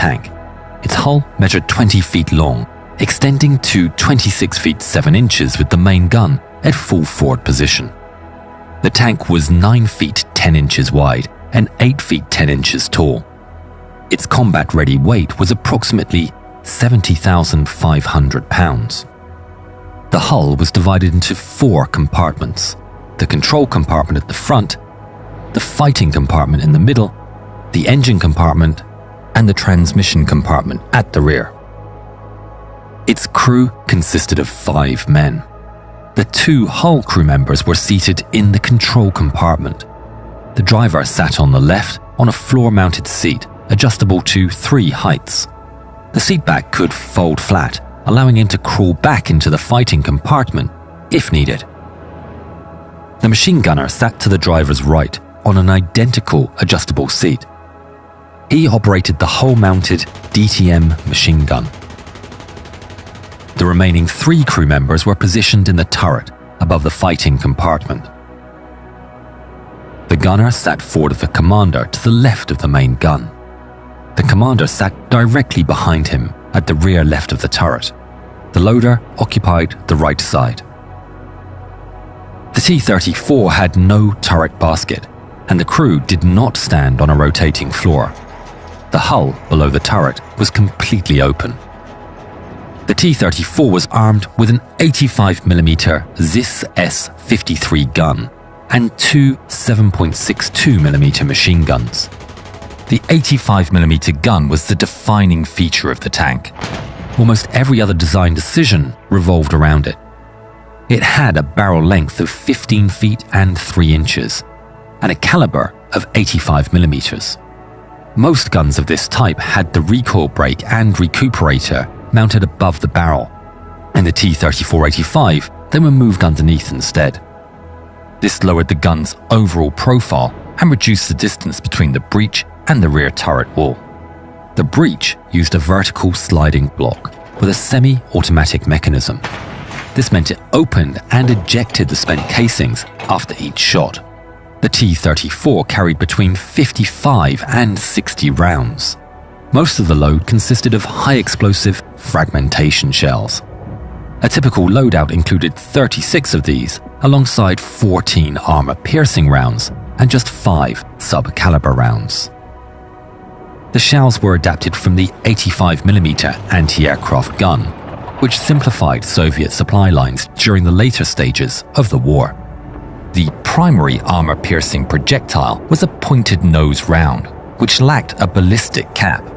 tank. Its hull measured 20 feet long, extending to 26 feet 7 inches with the main gun at full forward position. The tank was 9 feet 10 inches wide and 8 feet 10 inches tall. Its combat-ready weight was approximately 70,500 pounds. The hull was divided into 4 compartments: the control compartment at the front, the fighting compartment in the middle, the engine compartment, and the transmission compartment at the rear. Its crew consisted of 5 men. The 2 hull crew members were seated in the control compartment. The driver sat on the left on a floor-mounted seat, adjustable to 3 heights. The seatback could fold flat, allowing him to crawl back into the fighting compartment if needed. The machine gunner sat to the driver's right on an identical adjustable seat. He operated the hull-mounted DTM machine gun. The remaining 3 crew members were positioned in the turret above the fighting compartment. The gunner sat forward of the commander to the left of the main gun. The commander sat directly behind him at the rear left of the turret. The loader occupied the right side. The T-34 had no turret basket, and the crew did not stand on a rotating floor. The hull below the turret was completely open. The T-34 was armed with an 85mm ZIS S-53 gun and 2 7.62mm machine guns. The 85mm gun was the defining feature of the tank. Almost every other design decision revolved around it. It had a barrel length of 15 feet and 3 inches, and a caliber of 85mm. Most guns of this type had the recoil brake and recuperator mounted above the barrel. In the T-34-85, they were moved underneath instead. This lowered the gun's overall profile and reduced the distance between the breech and the rear turret wall. The breech used a vertical sliding block with a semi-automatic mechanism. This meant it opened and ejected the spent casings after each shot. The T-34 carried between 55 and 60 rounds. Most of the load consisted of high-explosive fragmentation shells. A typical loadout included 36 of these, alongside 14 armor-piercing rounds and just 5 sub-caliber rounds. The shells were adapted from the 85mm anti-aircraft gun, which simplified Soviet supply lines during the later stages of the war. The primary armor-piercing projectile was a pointed nose round, which lacked a ballistic cap.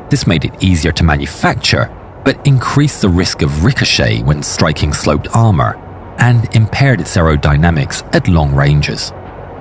This made it easier to manufacture, but increased the risk of ricochet when striking sloped armor and impaired its aerodynamics at long ranges.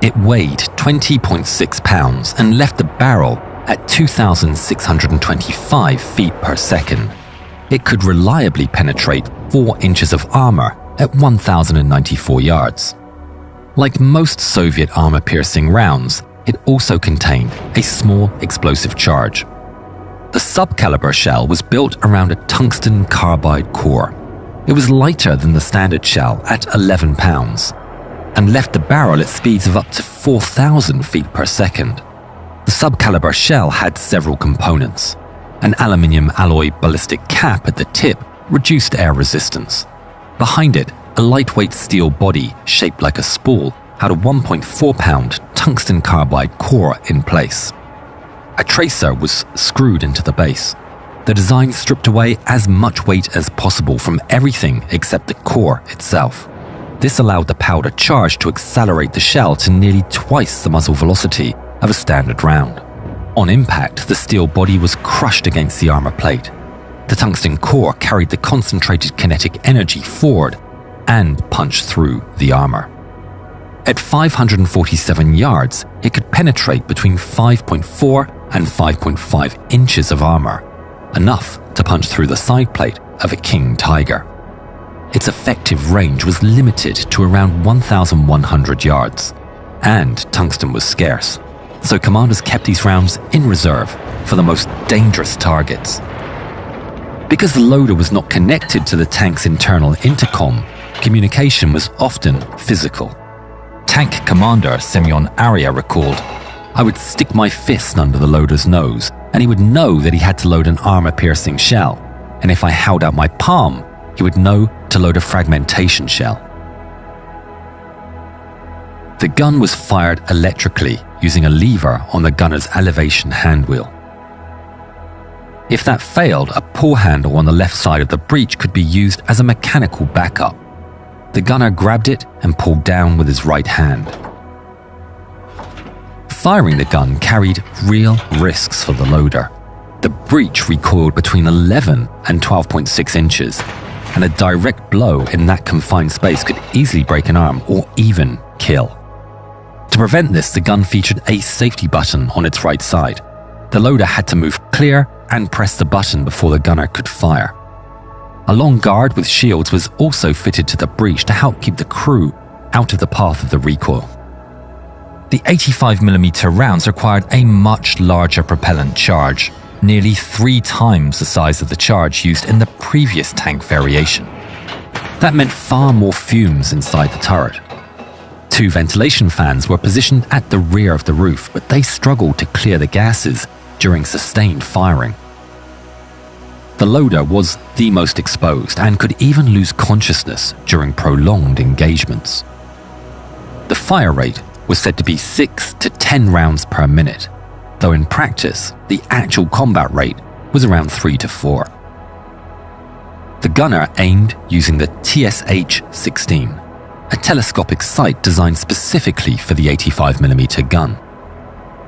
It weighed 20.6 pounds and left the barrel at 2,625 feet per second. It could reliably penetrate 4 inches of armor at 1,094 yards. Like most Soviet armor-piercing rounds, it also contained a small explosive charge. The sub-caliber shell was built around a tungsten carbide core. It was lighter than the standard shell at 11 pounds and left the barrel at speeds of up to 4,000 feet per second. The sub-caliber shell had several components. An aluminium alloy ballistic cap at the tip reduced air resistance. Behind it, a lightweight steel body shaped like a spool had a 1.4-pound tungsten carbide core in place. A tracer was screwed into the base. The design stripped away as much weight as possible from everything except the core itself. This allowed the powder charge to accelerate the shell to nearly twice the muzzle velocity of a standard round. On impact, the steel body was crushed against the armor plate. The tungsten core carried the concentrated kinetic energy forward and punched through the armor. At 547 yards, it could penetrate between 5.4 and 5.5 inches of armor, enough to punch through the side plate of a King Tiger. Its effective range was limited to around 1,100 yards, and tungsten was scarce, so commanders kept these rounds in reserve for the most dangerous targets. Because the loader was not connected to the tank's internal intercom, communication was often physical. Tank commander Semyon Arya recalled, "I would stick my fist under the loader's nose and he would know that he had to load an armor-piercing shell, and if I held out my palm, he would know to load a fragmentation shell. The gun was fired electrically using a lever on the gunner's elevation handwheel. If that failed, a pull handle on the left side of the breech could be used as a mechanical backup. The gunner grabbed it and pulled down with his right hand. Firing the gun carried real risks for the loader. The breech recoiled between 11 and 12.6 inches, and a direct blow in that confined space could easily break an arm or even kill. To prevent this, the gun featured a safety button on its right side. The loader had to move clear and press the button before the gunner could fire. A long guard with shields was also fitted to the breech to help keep the crew out of the path of the recoil. The 85mm rounds required a much larger propellant charge, nearly 3 times the size of the charge used in the previous tank variation. That meant far more fumes inside the turret. 2 ventilation fans were positioned at the rear of the roof, but they struggled to clear the gases during sustained firing. The loader was the most exposed and could even lose consciousness during prolonged engagements. The fire rate was said to be 6 to 10 rounds per minute, though in practice, the actual combat rate was around 3 to 4. The gunner aimed using the TSH-16, a telescopic sight designed specifically for the 85mm gun.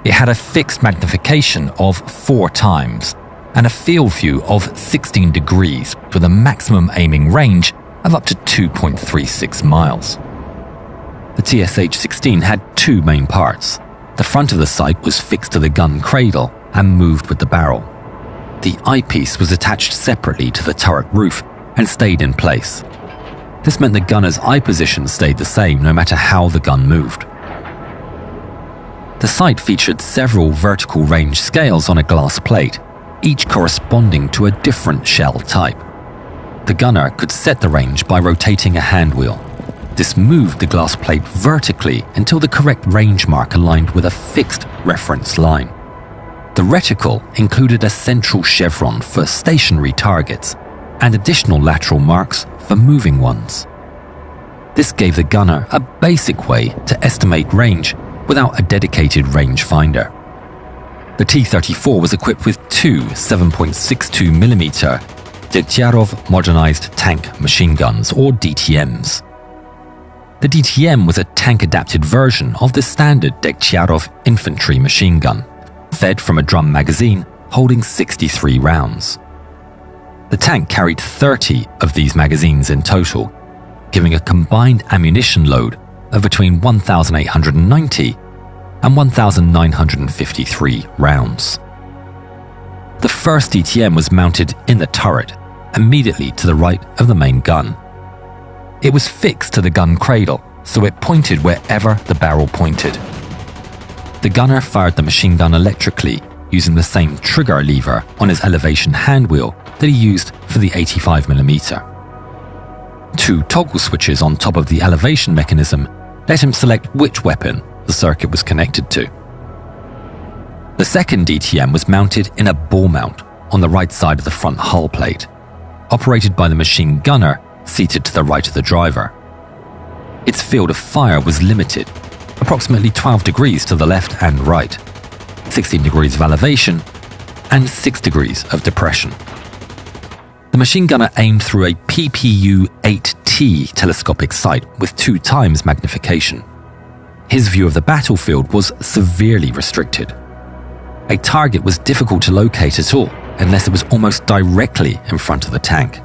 It had a fixed magnification of 4 times and a field view of 16 degrees with a maximum aiming range of up to 2.36 miles. The TSH-16 had 2 main parts. The front of the sight was fixed to the gun cradle and moved with the barrel. The eyepiece was attached separately to the turret roof and stayed in place. This meant the gunner's eye position stayed the same no matter how the gun moved. The sight featured several vertical range scales on a glass plate, each corresponding to a different shell type. The gunner could set the range by rotating a handwheel. This moved the glass plate vertically until the correct range mark aligned with a fixed reference line. The reticle included a central chevron for stationary targets and additional lateral marks for moving ones. This gave the gunner a basic way to estimate range without a dedicated rangefinder. The T-34 was equipped with 2 7.62mm Degtyaryov modernized tank machine guns, or DTMs. The DTM was a tank-adapted version of the standard Degtyaryov infantry machine gun, fed from a drum magazine holding 63 rounds. The tank carried 30 of these magazines in total, giving a combined ammunition load of between 1,890 and 1,953 rounds. The first DTM was mounted in the turret, immediately to the right of the main gun. It was fixed to the gun cradle, so it pointed wherever the barrel pointed. The gunner fired the machine gun electrically using the same trigger lever on his elevation handwheel that he used for the 85mm. 2 toggle switches on top of the elevation mechanism let him select which weapon the circuit was connected to. The second DTM was mounted in a ball mount on the right side of the front hull plate, operated by the machine gunner seated to the right of the driver. Its field of fire was limited, approximately 12 degrees to the left and right, 16 degrees of elevation, and 6 degrees of depression. The machine gunner aimed through a PPU-8T telescopic sight with 2 times magnification. His view of the battlefield was severely restricted. A target was difficult to locate at all unless it was almost directly in front of the tank.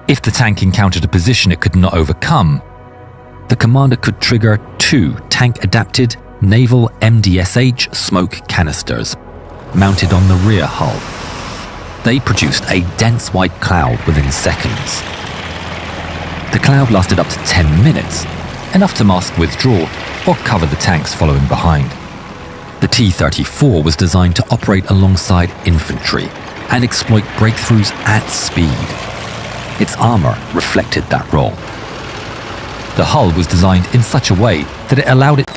If the tank encountered a position it could not overcome, the commander could trigger 2 tank-adapted naval MDSH smoke canisters mounted on the rear hull. They produced a dense white cloud within seconds. The cloud lasted up to 10 minutes, enough to mask withdrawal or cover the tanks following behind. The T-34 was designed to operate alongside infantry and exploit breakthroughs at speed. Its armor reflected that role. The hull was designed in such a way that it allowed it